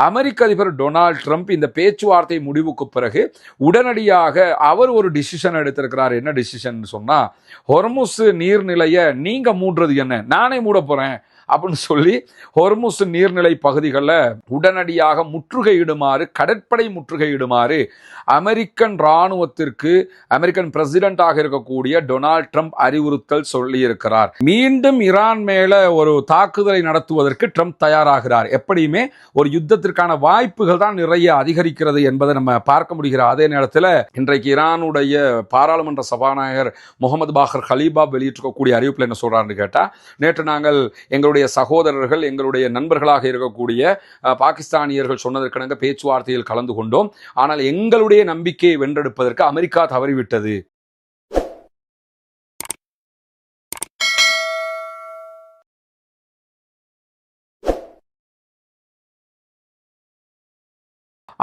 அமெரிக்க அதிபர் Donald Trump இந்த பேச்சுவார்த்தை முடிவுக்கு பிறகு உடனடியாக அவர் ஒரு டிசிஷன் எடுத்திருக்கிறார். என்ன டிசிஷன் சொன்னா, ஹொர்முஸ் நீர்நிலையை நீங்க மூடுறது என்ன, நானே மூட போறேன் அப்படின்னு சொல்லி ஹொர்முஸ் நீர்நிலை பகுதிகளில் உடனடியாக முற்றுகையிடுமாறு, கடற்படை முற்றுகையிடுமாறு அமெரிக்கன் இராணுவத்திற்கு அமெரிக்கன் பிரசிடென்டாக இருக்கக்கூடிய டொனால்ட் ட்ரம்ப் அறிவுறுத்தல் சொல்லியிருக்கிறார். மீண்டும் ஈரான் மேல ஒரு தாக்குதலை நடத்துவதற்கு ட்ரம்ப் தயாராகிறார். எப்படியுமே ஒரு யுத்தத்திற்கான வாய்ப்புகள் தான் நிறைய அதிகரிக்கிறது என்பதை நம்ம பார்க்க முடிகிற அதே நேரத்தில் இன்றைக்கு ஈரானுடைய பாராளுமன்ற சபாநாயகர் முகமது பாகர் கலீபாப் வெளியிட்டிருக்கக்கூடிய அறிவிப்பில் என்ன சொல்றாருன்னு கேட்டா, நேற்று நாங்கள் எங்களுடைய சகோதரர்கள், எங்களுடைய நண்பர்களாக இருக்கக்கூடிய பாகிஸ்தானியர்கள் சொன்னதற்கிணங்க பேச்சுவார்த்தையில் கலந்து கொண்டோம். ஆனால் எங்களுடைய நம்பிக்கையை வென்றெடுப்பதற்கு அமெரிக்கா தவறிவிட்டது.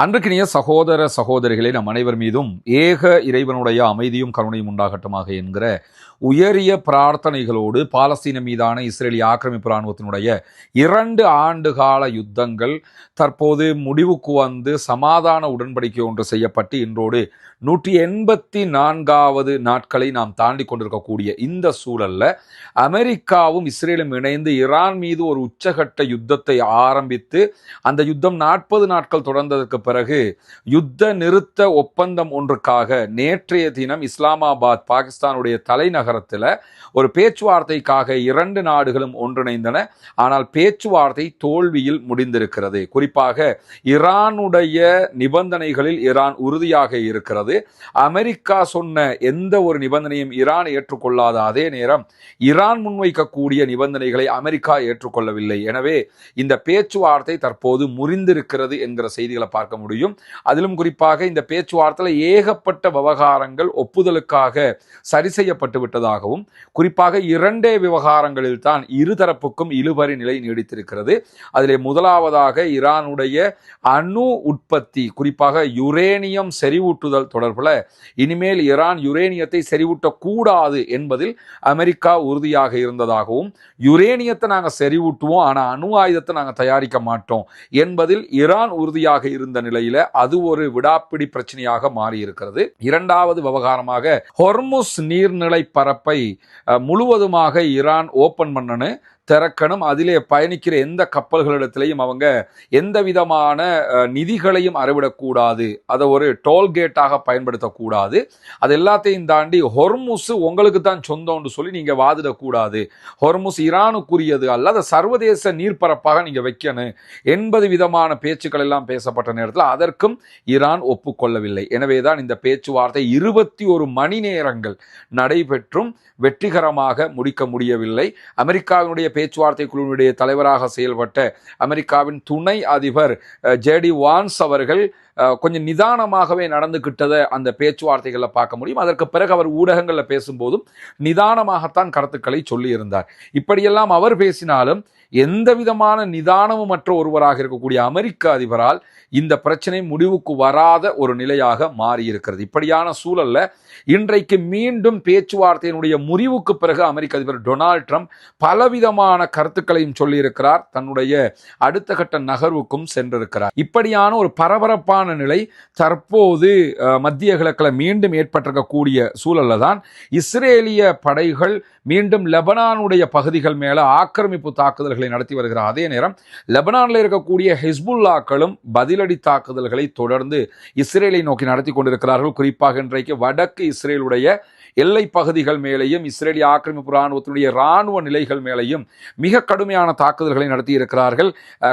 அன்றுக்கினிய சகோதர சகோதரிகளே, நம் அனைவர் மீதும் ஏக இறைவனுடைய அமைதியும் கருணையும் உண்டாகட்டுமாக என்கிற உயரிய பிரார்த்தனைகளோடு பாலஸ்தீன மீதான இஸ்ரேலிய ஆக்கிரமிப்பு இராணுவத்தினுடைய 2 ஆண்டுகால யுத்தங்கள் தற்போது முடிவுக்கு வந்து சமாதான உடன்படிக்கை ஒன்று செய்யப்பட்டு இன்றோடு 184வது நாட்களை நாம் தாண்டி கொண்டிருக்கக்கூடிய இந்த சூழல்ல அமெரிக்காவும் இஸ்ரேலும் இணைந்து ஈரான் மீது ஒரு உச்சகட்ட யுத்தத்தை ஆரம்பித்து அந்த யுத்தம் 40 நாட்கள் தொடர்ந்ததற்கு பிறகு யுத்த நிறுத்த ஒப்பந்தம் ஒன்றுக்காக நேற்றைய தினம் இஸ்லாமாபாத் பாகிஸ்தானுடைய தலைநகரத்தில் ஒரு பேச்சுவார்த்தைக்காக 2 நாடுகளும் ஒன்றிணைந்தன. ஆனால் பேச்சுவார்த்தை தோல்வியில் முடிந்திருக்கிறது. குறிப்பாக ஈரானுடைய நிபந்தனைகளில் ஈரான் உறுதியாக இருக்கிறது. அமெரிக்கா சொன்ன எந்த ஒரு நிபந்தனையும் ஈரான் ஏற்றுக்கொள்ளாத அதே நேரம் ஈரான் முன்வைக்கக்கூடிய நிபந்தனைகளை அமெரிக்கா ஏற்றுக்கொள்ளவில்லை. எனவே இந்த பேச்சுவார்த்தை தற்போது முறிந்திருக்கிறது என்கிற செய்திகளை பார்க்க முடியும். அதிலும் குறிப்பாக இந்த பேச்சுவார்த்தையில் ஏகப்பட்ட விவகாரங்கள் ஒப்புதலுக்காக சரி செய்யப்பட்டு விட்டதாகவும், குறிப்பாக 2 விவகாரங்களில் தான் இருதரப்புக்கும் இழுபறி நிலை நீடித்திருக்கிறது. அதிலே முதலாவதாக ஈரானுடைய அணு உற்பத்தி, குறிப்பாக யுரேனியம் செறிவூட்டுதல் தொடர்பில் இனிமேல் ஈரான் யுரேனியத்தை செறிவூட்டக்கூடாது என்பதில் அமெரிக்கா உறுதியாக இருந்ததாகவும், யுரேனியத்தை நாங்கள் செறிவூட்டுவோம் ஆனால் அணு ஆயுதத்தை நாங்கள் தயாரிக்க மாட்டோம் என்பதில் ஈரான் உறுதியாக இருந்த நிலையில அது ஒரு விடாப்பிடி பிரச்சனையாக மாறி இருக்கிறது. 2வது விவகாரமாக ஹொர்முஸ் நீர்நிலை பரப்பை முழுவதுமாக ஈரான் ஓபன் பண்ணனு திறக்கணும். அதிலே பயணிக்கிற எந்த கப்பல்களிடத்திலையும் அவங்க எந்த விதமான நிதிகளையும் அறவிடக்கூடாது, அதை ஒரு டோல்கேட்டாக பயன்படுத்தக்கூடாது. அது எல்லாத்தையும் தாண்டி ஹொர்முஸ் உங்களுக்கு தான் சொந்தம்னு சொல்லி நீங்க வாதிடக்கூடாது, ஹொர்முஸ் ஈரானுக்குரியது அல்ல, சர்வதேச நீர்ப்பரப்பாக நீங்க வைக்கணும் 80 விதமான பேச்சுக்கள் எல்லாம் பேசப்பட்ட நேரத்தில் அதற்கும் ஈரான் ஒப்புக்கொள்ளவில்லை. எனவேதான் இந்த பேச்சுவார்த்தை 21 மணி நேரங்கள் நடைபெற்றும் வெற்றிகரமாக முடிக்க முடியவில்லை. அமெரிக்காவினுடைய பேச்சுவார்த்தை குழுவினுடைய தலைவராக செயல்பட்ட அமெரிக்காவின் துணை அதிபர் ஜேடி வான்ஸ் அவர்கள் கொஞ்சம் நிதானமாகவே நடந்துகிட்டதை அந்த பேச்சுவார்த்தைகளில் பார்க்க முடியும். அதற்கு பிறகு அவர் ஊடகங்களில் பேசும்போதும் நிதானமாகத்தான் கருத்துக்களை சொல்லியிருந்தார். இப்படியெல்லாம் அவர் பேசினாலும் எந்த விதமான நிதானமும் மற்ற ஒருவராக இருக்கக்கூடிய அமெரிக்க அதிபரால் இந்த பிரச்சனை முடிவுக்கு வராத ஒரு நிலையாக மாறியிருக்கிறது. இப்படியான சூழல்ல இன்றைக்கு மீண்டும் பேச்சுவார்த்தையினுடைய முறிவுக்கு பிறகு அமெரிக்க அதிபர் டொனால்ட் ட்ரம்ப் பலவிதமான கருத்துக்களையும் சொல்லியிருக்கிறார். தன்னுடைய அடுத்த கட்ட நகர்வுக்கும் சென்றிருக்கிறார். இப்படியான ஒரு பரபரப்பான நிலை தற்போது மத்திய கிழக்கில் மீண்டும் ஏற்பட்டிருக்கக்கூடிய சூழல்ல தான் இஸ்ரேலிய படைகள் மீண்டும் லெபனானுடைய பகுதிகள் மேல ஆக்கிரமிப்பு தாக்குதல்களை நடத்தி வருகிறார். அதே நேரம் லெபனானில் இருக்கக்கூடிய ஹிஸ்புல்லாக்களும் பதிலடி தாக்குதல்களை தொடர்ந்து இஸ்ரேலை நோக்கி நடத்தி கொண்டிருக்கிறார்கள். குறிப்பாக இன்றைக்கு வடக்கு இஸ்ரேலுடைய எல்லை பகுதிகள் மேலேயும் இஸ்ரேலிய ஆக்கிரமிப்பு இராணுவத்தினுடைய இராணுவ நிலைகள் மேலேயும் மிக கடுமையான தாக்குதல்களை நடத்தி இருக்கிறார்கள்.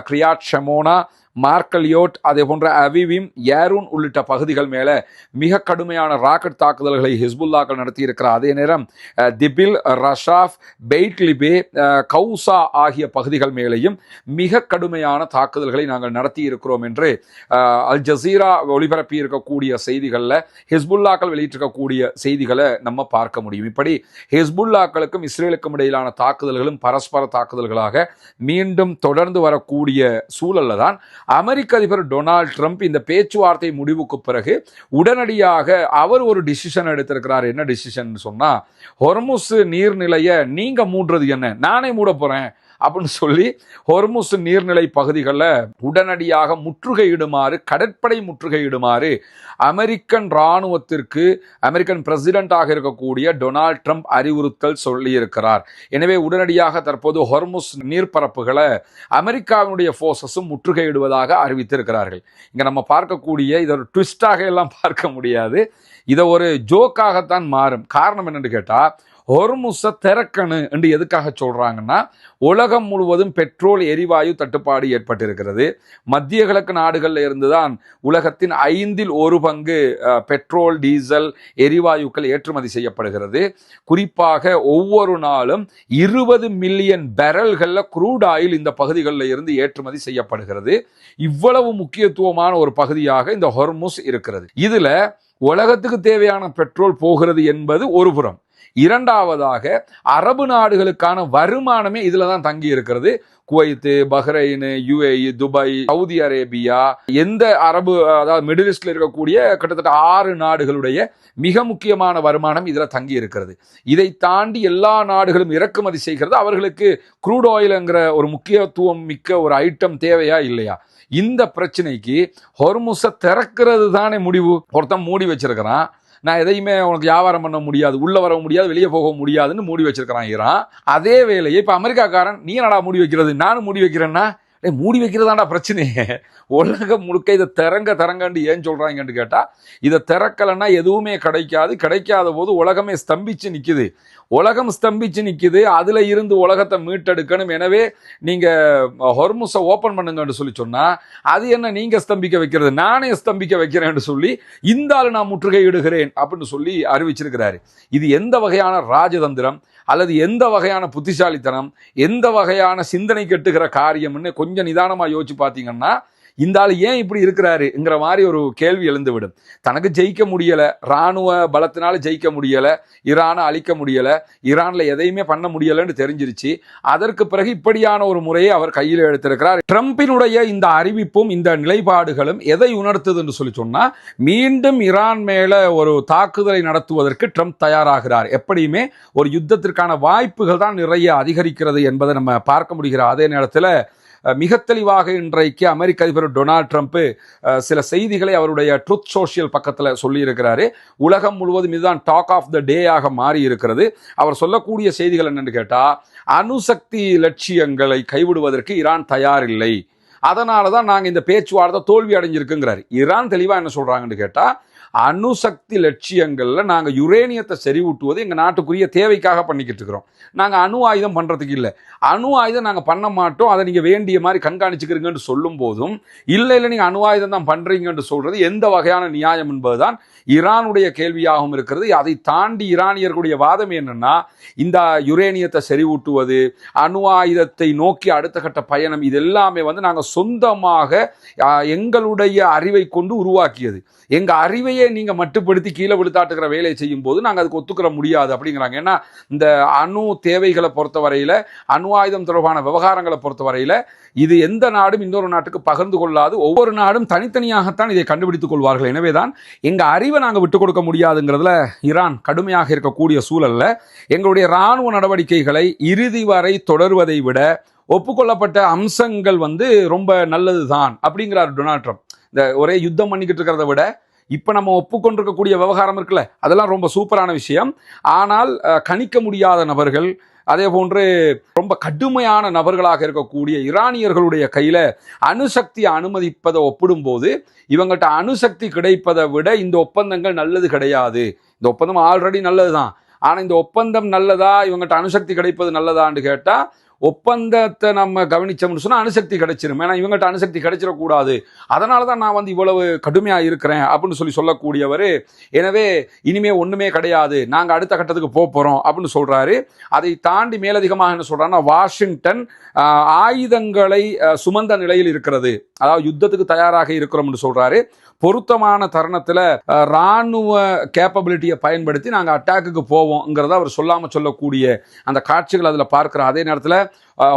கிரியாட் ஷமோனா, மார்க்கலியோட், அதே போன்ற அவிவிம், ஏரூன் உள்ளிட்ட பகுதிகள் மேல மிக கடுமையான ராக்கெட் தாக்குதல்களை ஹிஸ்புல்லாக்கள் நடத்தி இருக்கிறார். அதே நேரம் திபில், ரஷாஃப், பெய்ட்லிபே, கவுசா ஆகிய பகுதிகள் மேலேயும் மிக கடுமையான தாக்குதல்களை நாங்கள் நடத்தி இருக்கிறோம் என்று அல் ஜசீரா ஒளிபரப்பி இருக்கக்கூடிய செய்திகளில் ஹிஸ்புல்லாக்கள் வெளியிட்டிருக்கக்கூடிய செய்திகளை நம்ம பார்க்க முடியும். இப்படி ஹிஸ்புல்லாக்களுக்கும் இஸ்ரேலுக்கும் இடையிலான தாக்குதல்களும் பரஸ்பர தாக்குதல்களாக மீண்டும் தொடர்ந்து வரக்கூடிய சூழல்ல தான் அமெரிக்க அதிபர் டொனால்ட் ட்ரம்ப் இந்த பேச்சுவார்த்தை முடிவுக்கு பிறகு உடனடியாக அவர் ஒரு டிசிஷன் எடுத்திருக்கிறார். என்ன டிசிஷன் சொன்னா, ஹொர்முஸ் நீர்நிலையை நீங்க மூடுறது என்ன, நானே மூட போறேன் அப்படின்னு சொல்லி ஹொர்முஸ் நீர்நிலை பகுதிகளில் உடனடியாக முற்றுகையிடுமாறு, கடற்படை முற்றுகையிடுமாறு அமெரிக்கன் இராணுவத்திற்கு அமெரிக்கன் பிரசிடென்டாக இருக்கக்கூடிய டொனால்ட் ட்ரம்ப் அறிவுறுத்தல் சொல்லியிருக்கிறார். எனவே உடனடியாக தற்போது ஹொர்முஸ் நீர்ப்பரப்புகளை அமெரிக்காவினுடைய போர்சஸும் முற்றுகையிடுவதாக அறிவித்திருக்கிறார்கள். இங்க நம்ம பார்க்கக்கூடிய இதை ஒரு ட்விஸ்டாக எல்லாம் பார்க்க முடியாது, இதை ஒரு ஜோக்காகத்தான் மாறும். காரணம் என்னன்னு கேட்டா, ஹொர்முஸை திறக்கணும் என்று எதுக்காக சொல்றாங்கன்னா, உலகம் முழுவதும் பெட்ரோல் எரிவாயு தட்டுப்பாடு ஏற்பட்டிருக்கிறது. மத்திய கிழக்கு நாடுகளில் இருந்துதான் உலகத்தின் 1/5 பெட்ரோல், டீசல், எரிவாயுக்கள் ஏற்றுமதி செய்யப்படுகிறது. குறிப்பாக ஒவ்வொரு நாளும் 20 மில்லியன் பேரல்கள்ல குரூட் ஆயில் இந்த பகுதிகளில் இருந்து ஏற்றுமதி செய்யப்படுகிறது. இவ்வளவு முக்கியத்துவமான ஒரு பகுதியாக இந்த ஹொர்முஸ் இருக்கிறது. இதுல உலகத்துக்கு தேவையான பெட்ரோல் போகிறது என்பது ஒரு புறம். இரண்டாவதாக அரபு நாடுகளுக்கான வருமானமே இதுல தான் தங்கி இருக்கிறது. Kuwait, Bahrain, UAE, Dubai, Saudi Arabia, எந்த அரபு, அதாவது மிடில் ஈஸ்ட்ல இருக்கக்கூடிய கிட்டத்தட்ட 6 நாடுகளுடைய மிக முக்கியமான வருமானம் இதுல தங்கி இருக்கிறது. இதை தாண்டி எல்லா நாடுகளும் இறக்குமதி செய்கிறது. அவர்களுக்கு க்ரூட் ஆயில்ங்கிற ஒரு முக்கியத்துவம் மிக்க ஒரு ஐட்டம் தேவையா இல்லையா? இந்த பிரச்சனைக்கு ஹொர்முஸை திறக்கிறது தானே முடிவு. ஒருத்தன் மூடி வச்சிருக்கிறான், நான் எதையுமே உனக்கு வியாபாரம் பண்ண முடியாது, உள்ள வர முடியாது, வெளியே போக முடியாதுன்னு மூடி வச்சிருக்கிறான் ஈரான். அதே வேலையை இப்ப அமெரிக்காக்காரன், நீ என்னடா மூடி வைக்கிறது, நானும் மூடி வைக்கிறேன்னா, மூடி வைக்கிறதாண்டா பிரச்சனையே. உலகம் முழுக்க இதை திறங்கன்னு ஏன் சொல்றாங்கன்னு கேட்டா, இதை திறக்கலைன்னா எதுவுமே கிடைக்காது. கிடைக்காத போது உலகமே ஸ்தம்பிச்சு நிக்குது. உலகம் ஸ்தம்பிச்சு நிக்குது, அதுல இருந்து உலகத்தை மீட்டெடுக்கணும். எனவே நீங்க ஹொர்முஸை ஓபன் பண்ணுங்கன்னு சொல்லி சொன்னா, அது என்ன நீங்க ஸ்தம்பிக்க வைக்கிறது, நானே ஸ்தம்பிக்க வைக்கிறேன்னு சொல்லி இந்த ஆளு நான் முற்றுகையிடுகிறேன் அப்படின்னு சொல்லி அறிவிச்சிருக்கிறாரு. இது எந்த வகையான ராஜதந்திரம் அல்லது எந்த வகையான புத்திசாலித்தனம், எந்த வகையான சிந்தனை கெட்டுகிற காரியம்னு கொஞ்சம் நிதானமா யோசிச்சு பார்த்தீங்கன்னா, இந்த ஆள் ஏன் இப்படி இருக்கிறாருங்கிற மாதிரி ஒரு கேள்வி எழுந்துவிடும். தனக்கு ஜெயிக்க முடியல, இராணுவ பலத்தினால ஜெயிக்க முடியல, ஈரானை அழிக்க முடியல, ஈரான்ல எதையுமே பண்ண முடியலன்னு தெரிஞ்சிருச்சு. அதற்கு பிறகு இப்படியான ஒரு முறையை அவர் கையில் எடுத்திருக்கிறார். ட்ரம்பினுடைய இந்த அறிவிப்பும் இந்த நிலைப்பாடுகளும் எதை உணர்த்துது என்று சொல்லி சொன்னா, மீண்டும் ஈரான் மேல ஒரு தாக்குதலை நடத்துவதற்கு ட்ரம்ப் தயாராகிறார். எப்படியுமே ஒரு யுத்தத்திற்கான வாய்ப்புகள் தான் நிறைய அதிகரிக்கிறது என்பதை நம்ம பார்க்க முடிகிற அதே நேரத்தில் மிக தெளிவாக இன்றைக்கு அமெரிக்க அதிபர் டொனால்ட் ட்ரம்ப் சில செய்திகளை அவருடைய ட்ரூத் சோஷியல் பக்கத்தில் சொல்லியிருக்கிறாரு. உலகம் முழுவதும் இதுதான் டாக் ஆஃப் த டே ஆக மாறி இருக்கிறது. அவர் சொல்லக்கூடிய செய்திகள் என்னன்னு கேட்டா, அணுசக்தி லட்சியங்களை கைவிடுவதற்கு ஈரான் தயாரில்லை, அதனால தான் நாங்கள் இந்த பேச்சுவார்த்தை தோல்வி அடைஞ்சிருக்குங்கிறாரு. ஈரான் தெளிவாக என்ன சொல்றாங்கன்னு கேட்டா, அணுசக்தி லட்சியங்கள்ல நாங்க யுரேனியத்தை செறிவூட்டுவது எங்க நாட்டுக்குரிய தேவைக்காக பண்ணிக்கிட்டு இருக்கிறோம். நாங்க அணு ஆயுதம் பண்றதுக்கு இல்லை, அணு ஆயுதம் நாங்க பண்ண மாட்டோம், அதை நீங்க வேண்டிய மாதிரி கண்காணிச்சுக்கிறீங்கன்னு சொல்லும் போதும் இல்லை நீங்க அணு ஆயுதம் தான் பண்றீங்கன்னு சொல்றது எந்த வகையான நியாயம் என்பதுதான் ஈரானுடைய கேள்வியாகவும் இருக்கிறது. அதை தாண்டி ஈரானியர்களுடைய வாதம் என்னன்னா, இந்த யுரேனியத்தை செறிவூட்டுவது, அணு ஆயுதத்தை நோக்கி அடுத்த கட்ட பயணம், இது எல்லாமே நாங்க சொந்தமாக எங்களுடைய அறிவை கொண்டு உருவாக்கியது. எங்க அறிவையே நீங்க மட்டுப்படுத்தி கீழே விழுத்தாட்டுகிற வேலையை செய்யும் போது நாங்க அதுக்கு ஒத்துக்கிற முடியாது அப்படிங்கிறாங்க. ஏன்னா இந்த அணு தேவைகளை பொறுத்தவரையில, அணு ஆயுதம் தொடர்பான விவகாரங்களை பொறுத்தவரையில இது எந்த நாடும் இன்னொரு நாட்டுக்கு பகிர்ந்து கொள்ளாது. ஒவ்வொரு நாடும் தனித்தனியாகத்தான் இதை கண்டுபிடித்துக் கொள்வார்கள். எனவேதான் எங்க அறிவை நாங்க விட்டுக் கொடுக்க முடியாதுங்கிறதுல ஈரான் கடுமையாக இருக்கக்கூடிய சூழல்ல எங்களுடைய இராணுவ நடவடிக்கைகளை இறுதி வரை தொடர்வதை விட ஒப்புக்கொள்ளப்பட்ட அம்சங்கள் ரொம்ப நல்லதுதான் அப்படிங்கிறார் டொனால்ட் ட்ரம்ப். இந்த ஒரே யுத்தம் பண்ணிக்கிட்டு இருக்கிறத விட இப்ப நம்ம ஒப்புக்கொண்டிருக்கக்கூடிய விவகாரம் இருக்குல்ல, அதெல்லாம் ரொம்ப சூப்பரான விஷயம். ஆனால் கணிக்க முடியாத நபர்கள், அதே போன்று ரொம்ப கடுமையான நபர்களாக இருக்கக்கூடிய ஈரானியர்களுடைய கையில அணுசக்தியை அனுமதிப்பதை ஒப்பிடும் போது இவங்கள்ட்ட அணுசக்தி கிடைப்பதை விட இந்த ஒப்பந்தங்கள் நல்லது கிடையாது. இந்த ஒப்பந்தம் ஆல்ரெடி நல்லதுதான், ஆனா இந்த ஒப்பந்தம் நல்லதா, இவங்கள்ட்ட அணுசக்தி கிடைப்பது நல்லதான்னு கேட்டா, ஒப்பந்தத்தை நம்ம கவனிச்சோம்னு சொன்னா அணுசக்தி கிடைச்சிரும். ஏன்னா இவங்கள்ட்ட அணுசக்தி கிடைச்சிடக்கூடாது, அதனாலதான் நான் இவ்வளவு கடுமையா இருக்கிறேன் அப்படின்னு சொல்லக்கூடியவர். எனவே இனிமே ஒண்ணுமே கிடையாது, நாங்க அடுத்த கட்டத்துக்கு போறோம் அப்படின்னு சொல்றாரு. அதை தாண்டி மேலதிகமாக என்ன சொல்றாருன்னா, வாஷிங்டன் ஆயுதங்களை சுமந்த நிலையில் இருக்கிறது, அதாவது யுத்தத்துக்கு தயாராக இருக்கிறோம்னு சொல்றாரு. பொருத்தமான தருணத்துல ராணுவ கேப்பபிலிட்டியை பயன்படுத்தி நாங்க அட்டாக்குக்கு போவோம்ங்கிறத அவர் சொல்லாம சொல்லக்கூடிய அந்த காட்சிகள் அதுல பார்க்கிறோம். அதே நேரத்தில்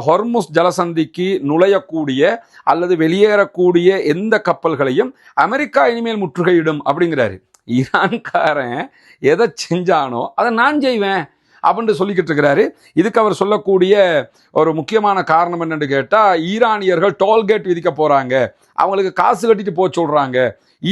ஹொர்முஸ் ஜலசந்திக்கு நுழையக்கூடிய அல்லது வெளியேறக்கூடிய எந்த கப்பல்களையும் அமெரிக்கா இனிமேல் முற்றுகையிடும் அப்படிங்கிறாரு. ஈரான்காரன் எதை செஞ்சானோ அதை நான் செய்வேன், அப்படின்னு சொல்லிக்கிட்டு இருக்கிறாரு. இதுக்கு அவர் சொல்லக்கூடிய ஒரு முக்கியமான காரணம் என்னன்னு கேட்டா, ஈரானியர்கள் டோல்கேட் விதிக்க போறாங்க, அவங்களுக்கு காசு கட்டிட்டு போக சொல்றாங்க,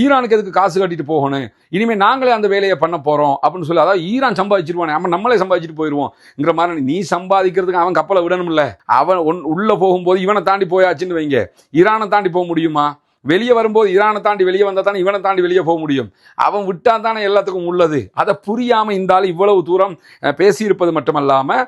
ஈரானுக்கு எதுக்கு காசு கட்டிட்டு போகணும், இனிமே நாங்களே அந்த வேலையை பண்ண போறோம் அப்படின்னு சொல்லி, அதாவது ஈரான் சம்பாதிச்சிருவானே நம்மளே சம்பாதிச்சுட்டு போயிருவோம்ங்கிற மாதிரி. நீ சம்பாதிக்கிறதுக்கு அவன் கப்பலை விடணும்ல, அவன் உள்ள போகும்போது இவனை தாண்டி போயாச்சுன்னு வைங்க, ஈரானை தாண்டி போக முடியுமா? வெளியே வரும்போது ஈரானை தாண்டி வெளியே வந்தால் தானே இவனை தாண்டி வெளியே போக முடியும். அவன் விட்டா தானே எல்லாத்துக்கும் உள்ளது. அதை புரியாமல் இந்த ஆள் இவ்வளவு தூரம் பேசியிருப்பது மட்டுமல்லாமல்,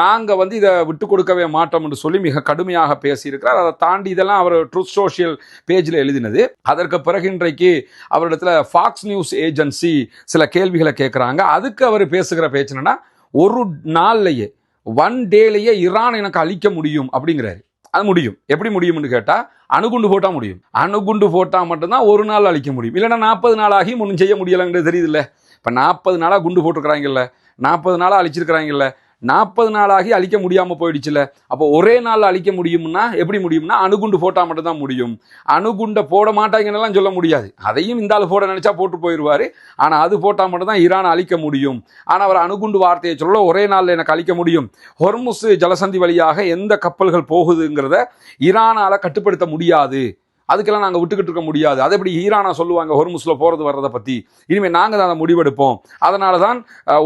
நாங்கள் இதை விட்டு கொடுக்கவே மாட்டோம் என்று சொல்லி மிக கடுமையாக பேசியிருக்கிறார். அதை தாண்டி இதெல்லாம் அவர் ட்ரூத் சோஷியல் பேஜில் எழுதினது. அதற்கு பிறகு இன்றைக்கு அவரிடத்துல ஃபாக்ஸ் நியூஸ் ஏஜென்சி சில கேள்விகளை கேட்குறாங்க. அதுக்கு அவர் பேசுகிற பேச்சு என்னன்னா, ஒரு நாள்லையே, ஒன் டேலேயே ஈரான் எனக்கு அழிக்க முடியும் அப்படிங்கிறாரு. அது முடியும். எப்படி முடியும்னு கேட்டால், அணுகுண்டு போட்டால் முடியும். அணுகுண்டு போட்டால் மட்டும்தான் ஒரு நாள் அழிக்க முடியும். இல்லைன்னா 40 நாள் ஆகி ஒன்றும் செய்ய முடியலைங்கிறது தெரியுதுல்ல. இப்போ 40 நாளாக குண்டு போட்டுருக்குறாங்கல்ல, 40 நாளாக அழிச்சிருக்கிறாங்கல்ல, 40 நாளாகி அழிக்க முடியாமல் போயிடுச்சுல. அப்போ ஒரே நாள் அழிக்க முடியும்னா எப்படி முடியும்னா, அணுகுண்டு போட்டால் மட்டும்தான் முடியும். அணுகுண்டை போட மாட்டாங்கன்னெல்லாம் சொல்ல முடியாது. அதையும் இந்த ஆள் போட நினைச்சா போட்டு போயிடுவார். ஆனால் அது போட்டால் மட்டும்தான் ஈரான் அழிக்க முடியும். ஆனால் அவர் அணுகுண்டு வார்த்தையை சொல்ல, ஒரே நாளில் எனக்கு அழிக்க முடியும், ஹொர்முஸ் ஜலசந்தி வழியாக எந்த கப்பல்கள் போகுதுங்கிறத ஈரானால் கட்டுப்படுத்த முடியாது, அதுக்கெல்லாம் நாங்கள் விட்டுக்கிட்டு இருக்க முடியாது. அதை எப்படி ஈரானா சொல்லுவாங்க ஹொர்முஸில் போகிறது வர்றதை பற்றி? இனிமேல் நாங்கள் தான் அதை முடிவெடுப்போம். அதனால தான்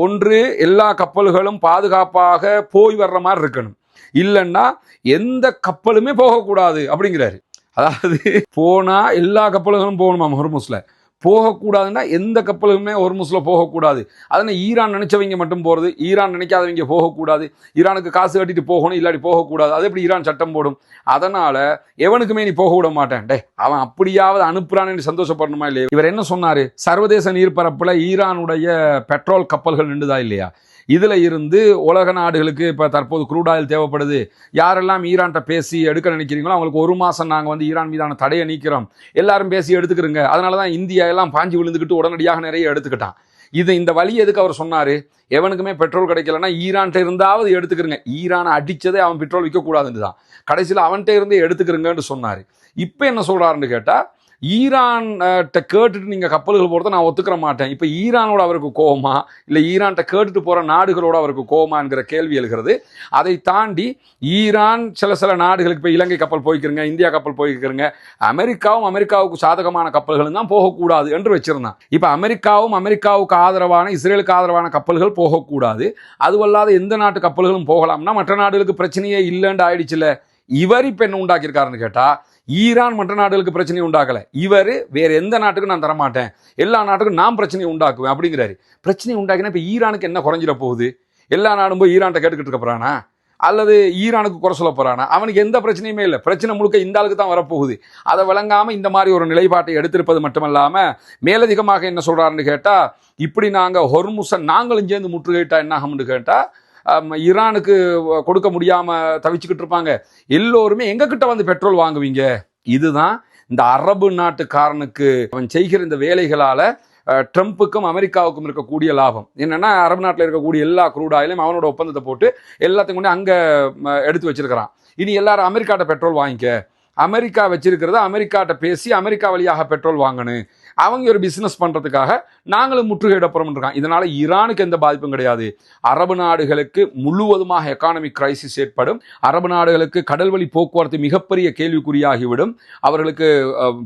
ஒன்று, எல்லா கப்பல்களும் பாதுகாப்பாக போய் வர்ற மாதிரி இருக்கணும், இல்லைன்னா எந்த கப்பலுமே போகக்கூடாது அப்படிங்கிறாரு. அதாவது போனால் எல்லா கப்பல்களும் போகணுமா ஹொர்முஸில், போகக்கூடாதுன்னா எந்த கப்பலுமே ஹொர்முஸில் போகக்கூடாது. அதனால் ஈரான் நினைச்சவங்க மட்டும் போகிறது, ஈரான் நினைக்காதவங்க போகக்கூடாது, ஈரானுக்கு காசு கட்டிட்டு போகணும், இல்லாட்டி போகக்கூடாது. அது எப்படி ஈரான் சட்டம் போடும்? அதனால் எவனுக்குமே நீ போக விட மாட்டேன், டே அவன் அப்படியாவது அனுப்புறான்னு சந்தோஷப்படணுமா இல்லையா? இவர் என்ன சொன்னார், சர்வதேச நீர்ப்பரப்பில் ஈரானுடைய பெட்ரோல் கப்பல்கள் நின்றுதா இல்லையா? இதில் இருந்து உலக நாடுகளுக்கு இப்போ தற்போது க்ரூட் ஆயில் தேவைப்படுது, யாரெல்லாம் ஈரான்கிட்ட பேசி எடுக்க நினைக்கிறீங்களோ அவங்களுக்கு 1 மாதம் நாங்கள் ஈரான் மீதான தடையை நீக்கிறோம், எல்லாரும் பேசி எடுத்துக்கிறோங்க. அதனால தான் இந்தியா எல்லாம் பாஞ்சு விழுந்துக்கிட்டு உடனடியாக நிறைய எடுத்துக்கிட்டான். இந்த வழி எதுக்கு அவர் சொன்னார்? எவனுக்குமே பெட்ரோல் கிடைக்கலன்னா ஈரான்கிட்ட இருந்தாவது எடுத்துக்கிறங்க, ஈரானை அடித்ததே அவன் பெட்ரோல் விற்கக்கூடாதுன்னு தான், கடைசியில் அவன்கிட்ட இருந்தே எடுத்துக்கிறங்கன்னு சொன்னார். இப்போ என்ன சொல்கிறாருன்னு கேட்டால், ஈரான்கிட்ட கேட்டுட்டு நீங்கள் கப்பல்கள் போகிறத நான் ஒத்துக்கிற மாட்டேன். இப்போ ஈரானோட அவருக்கு கோவமா, இல்லை ஈரான்கிட்ட கேட்டுட்டு போகிற நாடுகளோட அவருக்கு கோவமாங்கிற கேள்வி எழுகிறது. அதை தாண்டி ஈரான் சில நாடுகளுக்கு இப்போ இலங்கை கப்பல் போய்க்கிறங்க, இந்தியா கப்பல் போய்க்கிறங்க, அமெரிக்காவுக்கு சாதகமான கப்பல்களும் தான் போகக்கூடாது என்று வச்சிருந்தான். இப்போ அமெரிக்காவுக்கு ஆதரவான, இஸ்ரேலுக்கு ஆதரவான கப்பல்கள் போகக்கூடாது, அதுவல்லாத எந்த நாட்டு கப்பல்களும் போகலாம்னா மற்ற நாடுகளுக்கு பிரச்சனையே இல்லைன்னு ஆயிடுச்சுல. இவர் இப்போ என்ன உண்டாக்கியிருக்காருன்னு கேட்டால், ஈரான் மற்ற நாடுகளுக்கு பிரச்சனையை உண்டாக்கலை, இவர் வேறு எந்த நாட்டுக்கும் நான் தரமாட்டேன், எல்லா நாட்டுக்கும் நான் பிரச்சனையை உண்டாக்குவேன் அப்படிங்கிறாரு. பிரச்சனையை உண்டாக்கினா இப்போ ஈரானுக்கு என்ன குறைஞ்சிட போகுது? எல்லா நாடும் போய் ஈரான்கிட்ட கேட்டுக்கிட்டு இருக்க போகிறானா, அல்லது ஈரானுக்கு குறை சொல்ல போகிறானா? அவனுக்கு எந்த பிரச்சனையுமே இல்லை, பிரச்சனை முழுக்க இந்த ஆளுக்கு தான் வரப்போகுது. அதை விளங்காமல் இந்த மாதிரி ஒரு நிலைப்பாட்டை எடுத்திருப்பது மட்டுமல்லாமல், மேலதிகமாக என்ன சொல்கிறாருன்னு கேட்டால், இப்படி நாங்கள் ஹொர்முஸை நாங்களும் சேர்ந்து முற்றுகையிட்டா என்ன ஆகும்னு கேட்டால், ஈரானுக்கு கொடுக்க முடியாமல் தவிச்சுக்கிட்டு இருப்பாங்க, எல்லோருமே எங்ககிட்ட பெட்ரோல் வாங்குவீங்க. இதுதான் இந்த அரபு நாட்டுக்காரனுக்கு அவன் செய்கிற இந்த வேலைகளால் ட்ரம்ப்புக்கும் அமெரிக்காவுக்கும் இருக்கக்கூடிய லாபம் என்னன்னா, அரபு நாட்டில் இருக்கக்கூடிய எல்லா க்ரூட் ஆயிலையும் அவனோட ஒப்பந்தத்தை போட்டு எல்லாத்தையும் கொண்டு அங்கே எடுத்து வச்சிருக்கிறான். இனி எல்லாரும் அமெரிக்காட்ட பெட்ரோல் வாங்கிக்க, அமெரிக்கா வச்சிருக்கிறத அமெரிக்காட்ட பேசி அமெரிக்கா வழியாக பெட்ரோல் வாங்கணும், அவங்க ஒரு பிஸ்னஸ் பண்ணுறதுக்காக நாங்களும் முற்றுகையிடப்புறம் இருக்கான். இதனால் ஈரானுக்கு எந்த பாதிப்பும் கிடையாது. அரபு நாடுகளுக்கு முழுவதுமாக எக்கானமிக் கிரைசிஸ் ஏற்படும், அரபு நாடுகளுக்கு கடல் வழி போக்குவரத்து மிகப்பெரிய கேள்விக்குறியாகிவிடும், அவர்களுக்கு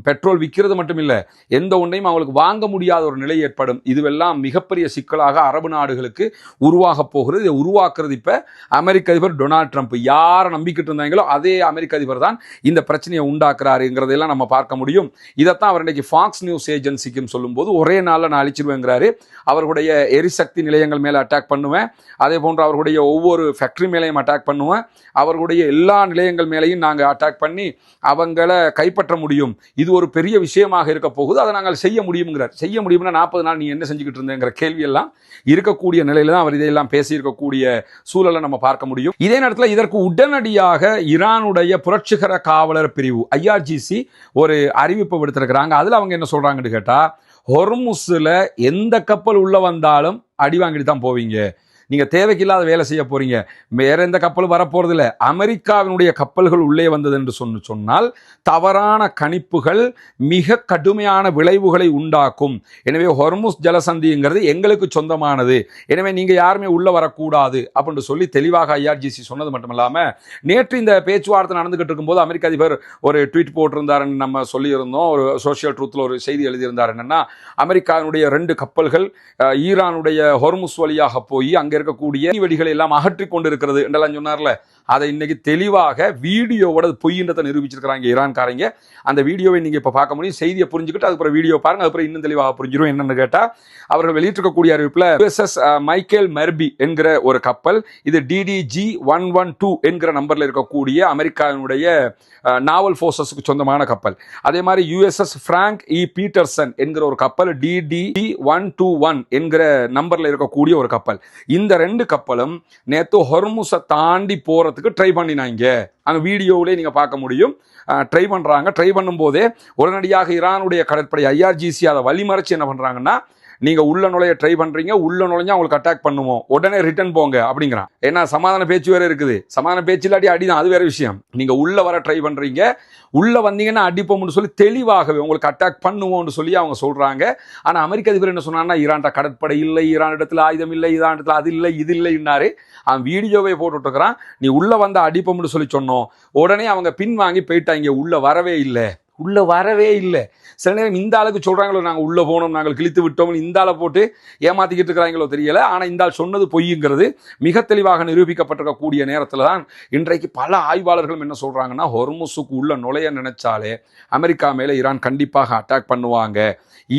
பெட்ரோல் விற்கிறது மட்டும் இல்லை, எந்த ஒன்றையும் அவங்களுக்கு வாங்க முடியாத ஒரு நிலை ஏற்படும். இதுவெல்லாம் மிகப்பெரிய சிக்கலாக அரபு நாடுகளுக்கு உருவாக போகிறது. இதை உருவாக்குறது இப்போ அமெரிக்க அதிபர் டொனால்ட் ட்ரம்ப். யாரை நம்பிக்கிட்டு இருந்தாங்களோ அதே அமெரிக்க அதிபர் தான் இந்த பிரச்சனையை உண்டாக்குறாருங்கிறதெல்லாம் நம்ம பார்க்க முடியும். இதைத்தான் அவர் இன்னைக்கு ஃபாக்ஸ் நியூஸ் ஏஜென்சிக்கும் சொல்லும்போது, ஒரே நாளில் நான் அழிச்சிருவேங்கிறாரு. அவர்களுடைய எரிசக்தி நிலையங்கள் மேலே அட்டாக் பண்ணுவேன், அதே போன்று அவர்களுடைய ஒவ்வொரு ஃபேக்ட்ரி மேலேயும் அட்டாக் பண்ணுவேன், அவர்களுடைய எல்லா நிலையங்கள் மேலேயும் நாங்கள் அட்டாக் பண்ணி அவங்கள கைப்பற்ற முடியும். இது ஒரு பெரிய விஷயமாக இருக்க போகுது, அதை நாங்கள் செய்ய முடியுங்கிறார். செய்ய முடியும்னா 40 நாள் நீ என்ன செஞ்சுக்கிட்டு இருந்தேங்கிற கேள்வியெல்லாம் இருக்கக்கூடிய நிலையில தான் அவர் இதையெல்லாம் பேசியிருக்கக்கூடிய சூழலை நம்ம பார்க்க முடியும். இதே நேரத்தில் இதற்கு உடனடியாக ஈரானுடைய புரட்சிகர காவலர் பிரிவு IRGC ஒரு அறிவிப்பு விடுத்திருக்கிறாங்க. அதில் அவங்க என்ன சொல்றாங்கன்னு கேட்டால், ஹொர்முஸில் எந்த கப்பல் உள்ள வந்தாலும் அடி வாங்கிட்டு தான் போவீங்க, நீங்க தேவைக்கில்லாத வேலை செய்ய போறீங்க. வேற எந்த கப்பலும் வரப்போறது இல்லை. அமெரிக்காவினுடைய கப்பல்கள் உள்ளே வந்தது என்று சொன்னால் தவறான கணிப்புகள் மிக கடுமையான விளைவுகளை உண்டாக்கும். எனவே ஹொர்முஸ் ஜலசந்திங்கிறது எங்களுக்கு சொந்தமானது, எனவே நீங்க யாருமே உள்ள வரக்கூடாது அப்படின்னு சொல்லி தெளிவாக IRGC சொன்னது மட்டுமில்லாம, நேற்று இந்த பேச்சுவார்த்தை நடந்துகிட்டு இருக்கும்போது அமெரிக்க அதிபர் ஒரு ட்வீட் போட்டிருந்தாருன்னு நம்ம சொல்லியிருந்தோம். ஒரு சோசியல் ட்ரூத்ல ஒரு செய்தி எழுதியிருந்தார். என்னன்னா, அமெரிக்காவினுடைய 2 கப்பல்கள் ஈரானுடைய ஹொர்முஸ் வழியாக போய் அங்க இருக்கக்கூடிய வெடிகளை எல்லாம் அகற்றி கொண்டிருக்கிறது என்றெல்லாம் சொன்னார்ல, அதை இன்னைக்கு தெளிவாக வீடியோவோட பொய்ன்றதை நிரூபிச்சிருக்கிறாங்க ஈரான்காரங்க. அந்த வீடியோவை நீங்க இப்ப பார்க்க முடியும். செய்தியை புரிஞ்சுக்கிட்டு அதுக்கப்புறம் வீடியோ பாருங்க, அதுக்கப்புறம் இன்னும் தெளிவாக புரிஞ்சிடும். என்னன்னு கேட்டா, அவர்கள் வெளியிட்டிருக்கக்கூடிய அறிவிப்புல USS மைக்கேல் மெர்பி என்கிற ஒரு கப்பல், இது DDG-112 என்கிற நம்பர்ல இருக்கக்கூடிய அமெரிக்காவினுடைய நாவல் போர்சஸ்க்கு சொந்தமான கப்பல். அதே மாதிரி USS பிராங்க் E பீட்டர்சன் என்கிற ஒரு கப்பல் DD-121 என்கிற நம்பர்ல இருக்கக்கூடிய ஒரு கப்பல். இந்த 2 கப்பலும் நேத்து ஹொர்முஸை தாண்டி போறதுக்கு ட்ரை பண்ணினாங்க. அங்க வீடியோவிலே நீங்க பார்க்க முடியும். ட்ரை பண்றாங்க. ட்ரை பண்ணும் போதே உடனடியாக ஈரானுடைய கடற்படை IRGC அதை வழிமறைச்சு என்ன பண்றாங்கன்னா, நீங்க உள்ள நுழைய ட்ரை பண்றீங்க, உள்ள நுழைஞ்சா அவங்களுக்கு அட்டாக் பண்ணுவோம், உடனே ரிட்டர்ன் போங்க அப்படிங்கிறான். ஏன்னா சமாதான பேச்சு வேற இருக்குது. சமாதான பேச்சு இல்லாட்டி அடிதான், அது வேற விஷயம். நீங்க உள்ள வர ட்ரை பண்றீங்க, உள்ள வந்தீங்கன்னா அடிப்போம்னு சொல்லி தெளிவாகவே உங்களுக்கு அட்டாக் பண்ணுவோம்னு சொல்லி அவங்க சொல்றாங்க. ஆனா அமெரிக்க அதிபர் என்ன சொன்னான்னா, ஈரான்ட கடற்படை இல்லை, ஈரான் இடத்துல ஆயுதம் இல்லை, ஈரான் இடத்துல அது இல்லை இது இல்லைன்னாரு. அவன் வீடியோவை போட்டுட்டு இருக்கிறான். நீ உள்ள வந்த அடிப்போம்னு சொல்லி சொன்னோம். உடனே அவங்க பின் வாங்கி போயிட்டாங்க. உள்ள வரவே இல்லை, உள்ள வரவே இல்லை. சில நேரம் இந்த ஆளுக்கு சொல்றாங்களோ நாங்கள் உள்ள போனோம், நாங்கள் கிழித்து விட்டோம், இந்த ஆளை போட்டு ஏமாத்திக்கிட்டு இருக்கிறாங்களோ தெரியல. ஆனால் இந்த ஆள் சொன்னது பொய்ங்கிறது மிக தெளிவாக நிரூபிக்கப்பட்டிருக்கக்கூடிய நேரத்தில் தான் இன்றைக்கு பல ஆய்வாளர்களும் என்ன சொல்றாங்கன்னா, ஹொர்முஸுக்கு உள்ள நுழைய நினைச்சாலே அமெரிக்கா மேலே ஈரான் கண்டிப்பாக அட்டாக் பண்ணுவாங்க.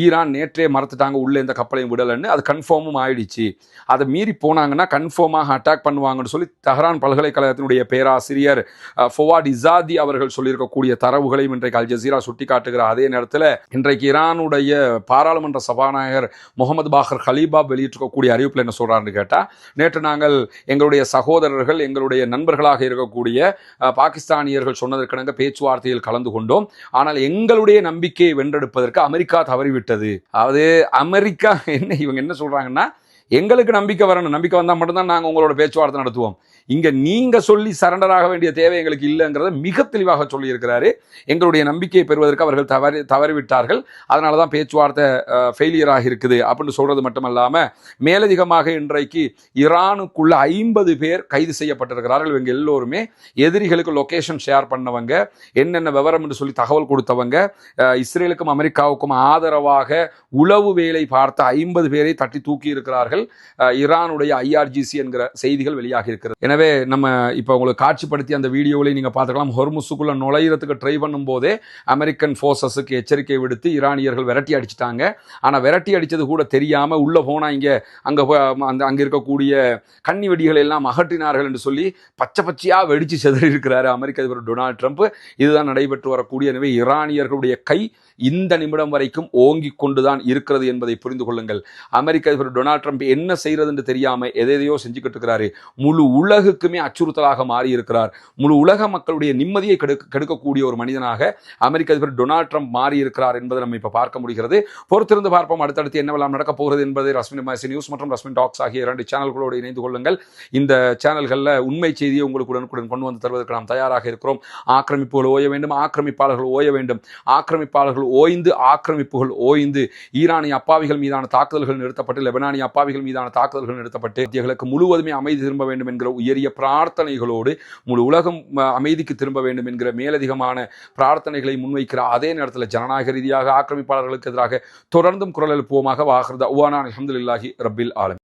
ஈரான் நேற்றே மறந்துட்டாங்க உள்ள இந்த கப்பலையும் விடலன்னு, அது கன்ஃபார்மும் ஆயிடுச்சு. அதை மீறி போனாங்கன்னா கன்ஃபார்மாக அட்டாக் பண்ணுவாங்கன்னு சொல்லி தெஹ்ரான் பல்கலைக்கழகத்தினுடைய பேராசிரியர் ஃபவாட் இசாதி அவர்கள் சொல்லியிருக்கக்கூடிய தரவுகளையும் இன்றைக்கு அல் ஜசீரா சுட்டி காட்டுகிற அதே நேரத்தில் இன்றைக்கு ஈரானுடைய பாராளுமன்ற சபாநாயகர் முகமது பாகர் கலீபா வெளியிட்டிருக்கக்கூடிய அறிவிப்பில் என்ன சொல்றாருன்னு கேட்டா, நேற்று நாங்கள் எங்களுடைய சகோதரர்கள் எங்களுடைய நண்பர்களாக இருக்கக்கூடிய பாகிஸ்தானியர்கள் சொன்னதற்கிணங்க பேச்சுவார்த்தையில் கலந்து கொண்டோம். ஆனால் எங்களுடைய நம்பிக்கையை வென்றெடுப்பதற்கு அமெரிக்கா தவறிவிட்டது. அதாவது அமெரிக்கா இவங்க என்ன சொல்றாங்கன்னா, எங்களுக்கு நம்பிக்கை வரணும், நம்பிக்கை வந்தால் மட்டும்தான் நாங்கள் உங்களோட பேச்சுவார்த்தை நடத்துவோம், இங்க நீங்க சொல்லி சரண்டர் ஆக வேண்டிய தேவை எங்களுக்கு இல்லைங்கிறத மிக தெளிவாக சொல்லி இருக்கிறாரு. எங்களுடைய நம்பிக்கையை பெறுவதற்கு அவர்கள் தவறிவிட்டார்கள், அதனாலதான் பேச்சுவார்த்தை ஃபெயிலியர் ஆகி இருக்குது அப்படின்னு சொல்றது மட்டுமல்லாம, மேலதிகமாக இன்றைக்கு ஈரானுக்குள்ள 50 பேர் கைது செய்யப்பட்டிருக்கிறார்கள். இவங்க எல்லோருமே எதிரிகளுக்கு லொகேஷன் ஷேர் பண்ணவங்க, என்னென்ன விவரம் என்று சொல்லி தகவல் கொடுத்தவங்க, இஸ்ரேலுக்கும் அமெரிக்காவுக்கும் ஆதரவாக உளவு வேலை பார்த்த 50 பேரை தட்டி தூக்கி இருக்கிறார்கள். ஈரானுடைய IRGC என்கிற செய்திகள் வெளியாகி இருக்கிறது. எனவே நம்ம இப்போ உங்களுக்கு காட்சிப்படுத்தி அந்த வீடியோவிலே நீங்க பார்த்துக்கலாம். ஹொர்முஸுக்குள்ள நுழையிறதுக்கு ட்ரை பண்ணும் போதே அமெரிக்கன் போர்சஸுக்கு எச்சரிக்கை விடுத்து ஈரானியர்கள் விரட்டி அடிச்சிட்டாங்க. ஆனா விரட்டி அடிச்சது கூட தெரியாம உள்ள போனா அங்க இருக்கக்கூடிய கன்னி வெடிகளை எல்லாம் அகற்றினார்கள் என்று சொல்லி பச்சை பச்சையா வெடிச்சு செதறி இருக்கிறாரு அமெரிக்க அதிபர் டொனால்ட் ட்ரம்ப். இதுதான் நடைபெற்று வரக்கூடிய. எனவே ஈரானியர்களுடைய கை இந்த நிமிடம் வரைக்கும் ஓங்கி கொண்டுதான் இருக்கிறது என்பதை புரிந்து கொள்ளுங்கள். அமெரிக்க அதிபர் டொனால்ட் ட்ரம்ப் என்ன செய்யறது என்று தெரியாம எதையோ செஞ்சுக்கிட்டு இருக்கிறாரு. முழு உலகுக்குமே அச்சுறுத்தலாக மாறி இருக்கிறார். முழு உலக மக்களுடைய நிம்மதியை கெடுக்கக்கூடிய ஒரு மனிதனாக அமெரிக்க அதிபர் டொனால்ட் ட்ரம்ப் மாறி இருக்கிறார் என்பதை நம்ம இப்ப பார்க்க முடிகிறது. பொறுத்திருந்து பார்ப்போம் அடுத்தடுத்து என்னவெல்லாம் நடக்க போகிறது என்பதை ரஸ்மின் எம்ஐசி நியூஸ் மற்றும் ரஸ்மின் டாக்ஸ் ஆகிய 2 சேனல்களோடு இணைந்து கொள்ளுங்கள். இந்த சேனல்களில் உண்மை செய்தியை உங்களுக்கு உடனுக்குடன் கொண்டு வந்து தருவதற்கு நாம் தயாராக இருக்கிறோம். ஆக்கிரமிப்புகள் ஓய வேண்டும், ஆக்கிரமிப்பாளர்கள் ஓய வேண்டும், ஆக்கிரமிப்பாளர்கள் ஓய்ந்து ஆக்கிரமிப்புகள் ஓய்ந்து ஈரானிய அப்பாவிகள் மீதான தாக்குதல்கள் நிறுத்தப்பட்டு, லெபனானிய அப்பாவிகள் மீதான தாக்குதல்கள் நிறுத்தப்பட்டு இந்தியர்களுக்கு முழுவதுமே அமைதி திரும்ப வேண்டும் என்கிற உயரிய பிரார்த்தனைகளோடு முழு உலகம் அமைதிக்கு திரும்ப வேண்டும் என்கிற மேலதிகமான பிரார்த்தனைகளை முன்வைக்கிற அதே நேரத்தில் ஜனநாயக ரீதியாக ஆக்கிரமிப்பாளர்களுக்கு எதிராக தொடர்ந்தும் குரல் எழுப்புவோமாக. வாஹிர் தஅவானா அல்ஹம்துலில்லாஹி ரப்பில் ஆலமீன்.